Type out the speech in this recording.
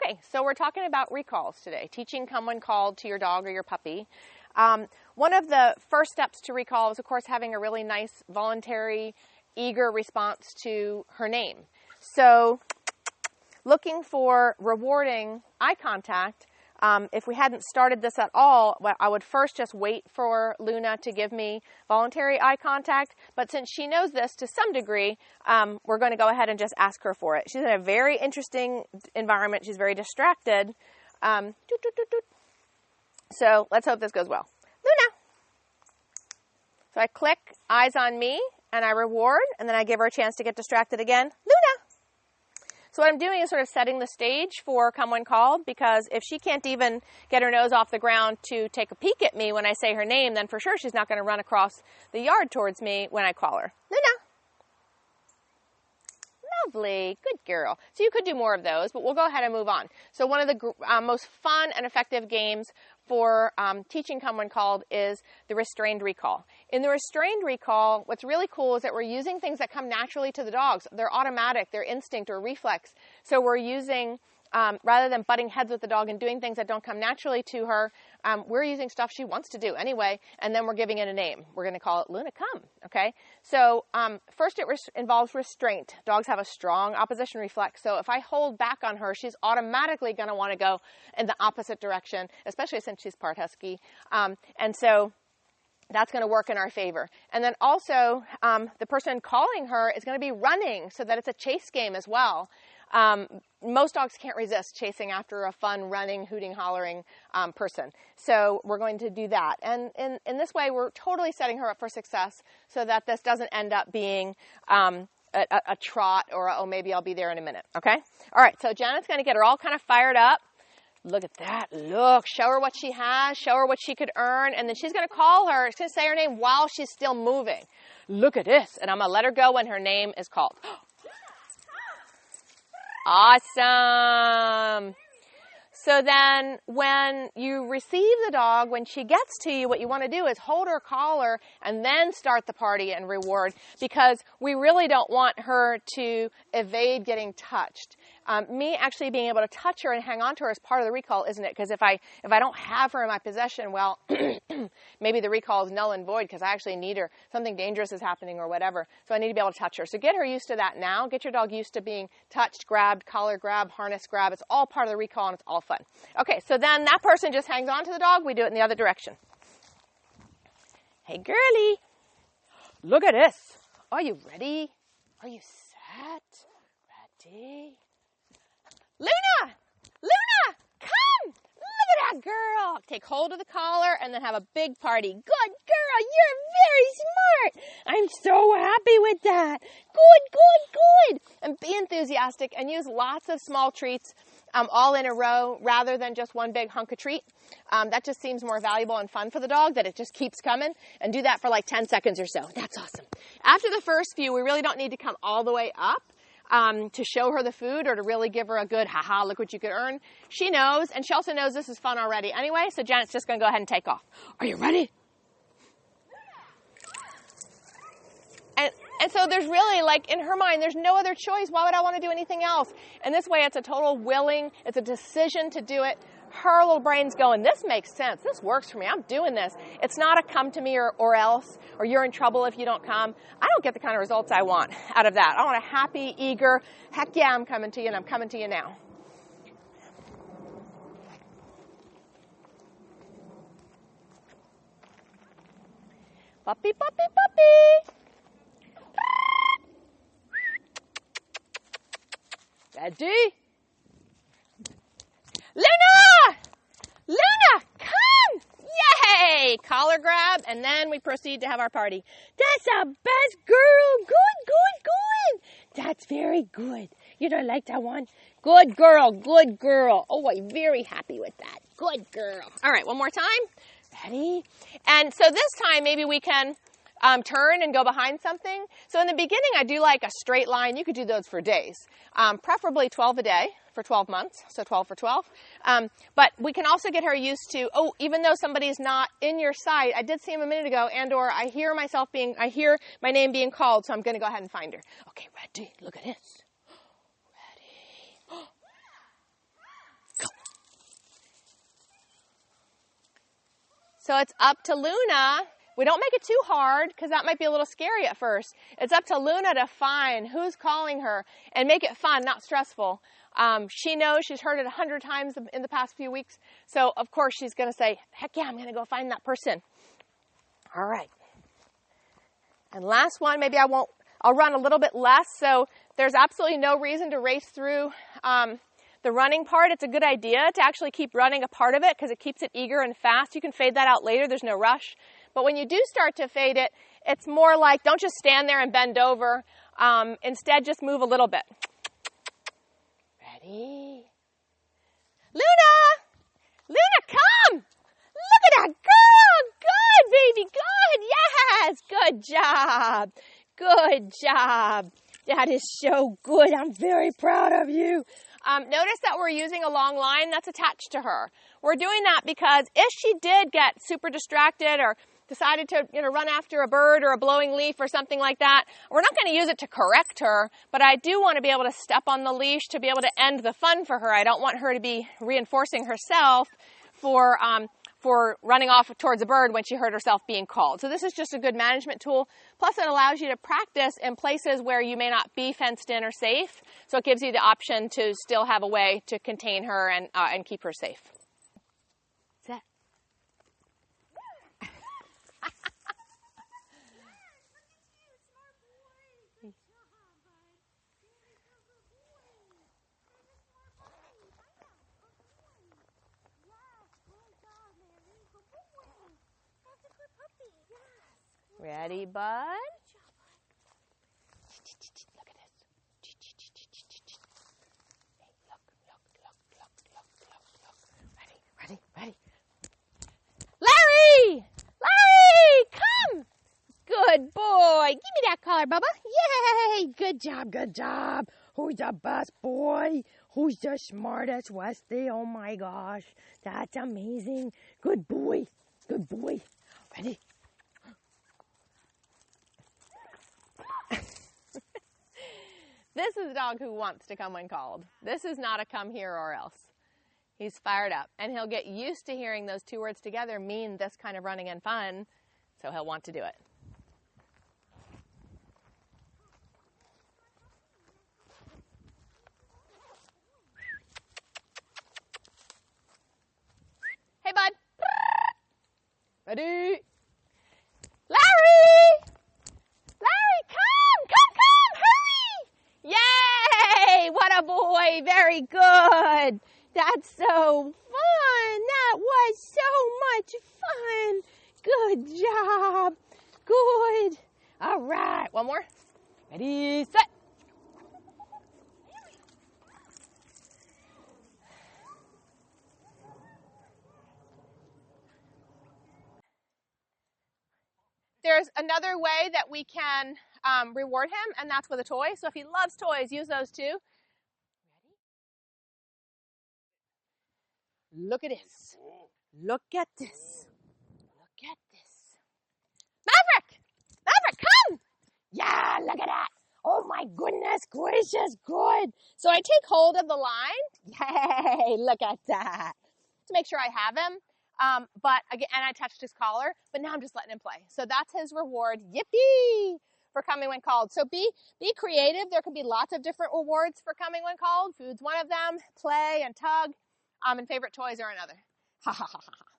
Okay, so we're talking about recalls today, teaching come when called to your dog or your puppy. One of the first steps to recall is, of course, having a really nice, voluntary, eager response to her name. So looking for rewarding eye contact. If we hadn't started this at all, I would first just wait for Luna to give me voluntary eye contact. But since she knows this to some degree, we're going to go ahead and just ask her for it. She's in a very interesting environment. She's very distracted. So let's hope this goes well. Luna. So I click eyes on me and I reward, and then I give her a chance to get distracted again. Luna. So what I'm doing is sort of setting the stage for come when called, because if she can't even get her nose off the ground to take a peek at me when I say her name, then for sure she's not going to run across the yard towards me when I call her. Luna. Lovely. Good girl. So you could do more of those, but we'll go ahead and move on. So one of the most fun and effective games for teaching come when called is the restrained recall. In the restrained recall, what's really cool is that we're using things that come naturally to the dogs. They're automatic, they're instinct or reflex. So we're using, rather than butting heads with the dog and doing things that don't come naturally to her, we're using stuff she wants to do anyway, and then we're giving it a name. We're going to call it Luna Come, okay? So first it involves restraint. Dogs have a strong opposition reflex, so if I hold back on her, she's automatically going to want to go in the opposite direction, especially since she's part husky. And so that's going to work in our favor. And then also, the person calling her is going to be running so that it's a chase game as well. Most dogs can't resist chasing after a fun, running, hooting, hollering person. So we're going to do that. And in this way, we're totally setting her up for success so that this doesn't end up being a trot or, oh, maybe I'll be there in a minute. Okay? All right, so Janet's going to get her all kind of fired up. Look at that. Look. Show her what she has. Show her what she could earn. And then she's going to call her. She's going to say her name while she's still moving. Look at this. And I'm going to let her go when her name is called. Awesome. So then when you receive the dog, when she gets to you, what you want to do is hold her, call her, and then start the party and reward, because we really don't want her to evade getting touched. Me actually being able to touch her and hang on to her is part of the recall, isn't it? Because if I don't have her in my possession, well, maybe the recall is null and void because I actually need her. Something dangerous is happening or whatever. So I need to be able to touch her. So get her used to that now. Get your dog used to being touched, grabbed, collar grab, harness grab. It's all part of the recall and it's all fun. Okay, so then that person just hangs on to the dog. We do it in the other direction. Hey, girly. Look at this. Are you ready? Are you set? Ready? Luna! Luna! Come! Look at that girl! Take hold of the collar and then have a big party. Good girl! You're very smart! I'm so happy with that. Good, good, good! And be enthusiastic and use lots of small treats all in a row rather than just one big hunk of treat. That just seems more valuable and fun for the dog, that it just keeps coming. And do that for like 10 seconds or so. That's awesome. After the first few, we really don't need to come all the way up to show her the food or to really give her a good, haha, look what you could earn. She knows, and she also knows this is fun already anyway, so Janet's just going to go ahead and take off. Are you ready? And so there's really, like, in her mind, there's no other choice. Why would I want to do anything else? And this way, it's a total willing, it's a decision to do it. Her little brain's going, this makes sense. This works for me. I'm doing this. It's not a come to me or else, or you're in trouble if you don't come. I don't get the kind of results I want out of that. I want a happy, eager, heck yeah, I'm coming to you, and I'm coming to you now. Puppy, puppy, puppy. Ready? Luna! Luna, come! Yay! Collar grab, and then we proceed to have our party. That's the best girl. Good, good, good. That's very good. You don't like that one? Good girl, good girl. Oh, I'm very happy with that. Good girl. All right, one more time. Ready? And so this time, maybe we can turn and go behind something. So in the beginning, I do like a straight line. You could do those for days, preferably 12 a day for 12 months, so 12 for 12. But we can also get her used to, oh, even though somebody's not in your sight, I did see him a minute ago, and or I hear my name being called, so I'm going to go ahead and find her. Okay, ready? Look at this. Ready? So it's up to Luna. We don't make it too hard because that might be a little scary at first. It's up to Luna to find who's calling her and make it fun, not stressful. She knows she's heard it 100 times in the past few weeks. So, of course, she's going to say, heck yeah, I'm going to go find that person. All right. And last one, maybe I'll run a little bit less. So there's absolutely no reason to race through the running part. It's a good idea to actually keep running a part of it because it keeps it eager and fast. You can fade that out later. There's no rush. But when you do start to fade it, it's more like don't just stand there and bend over. Instead, just move a little bit. Ready? Luna! Luna, come! Look at that girl! Good, baby, good! Yes! Good job! Good job! That is so good. I'm very proud of you. Notice that we're using a long line that's attached to her. We're doing that because if she did get super distracted or decided to run after a bird or a blowing leaf or something like that, we're not going to use it to correct her, but I do want to be able to step on the leash to be able to end the fun for her. I don't want her to be reinforcing herself for running off towards a bird when she heard herself being called. So this is just a good management tool. Plus it allows you to practice in places where you may not be fenced in or safe. So it gives you the option to still have a way to contain her and keep her safe. That's it. Ready, bud? Look at this. Hey, look. Ready. Larry! Larry, come! Good boy. Give me that collar, Bubba. Yay! Good job. Who's the best boy? Who's the smartest, Westy? Oh my gosh. That's amazing. Good boy. Ready? This is a dog who wants to come when called. This is not a come here or else. He's fired up, and he'll get used to hearing those two words together mean this kind of running and fun, so he'll want to do it. Hey, bud. Ready? Larry! Yay! What a boy! Very good! That's so fun! That was so much fun! Good job! Good! All right, one more. Ready, set! There's another way that we can reward him, and that's with a toy. So if he loves toys, use those too. Ready? Look at this. Look at this. Maverick, come! Yeah, look at that. Oh my goodness gracious, good. So I take hold of the line. Yay, look at that. To make sure I have him. But again, and I touched his collar, but now I'm just letting him play. So that's his reward. Yippee! For coming when called. So be creative. There can be lots of different rewards for coming when called. Food's one of them. Play and tug. And favorite toys are another. Ha ha ha ha.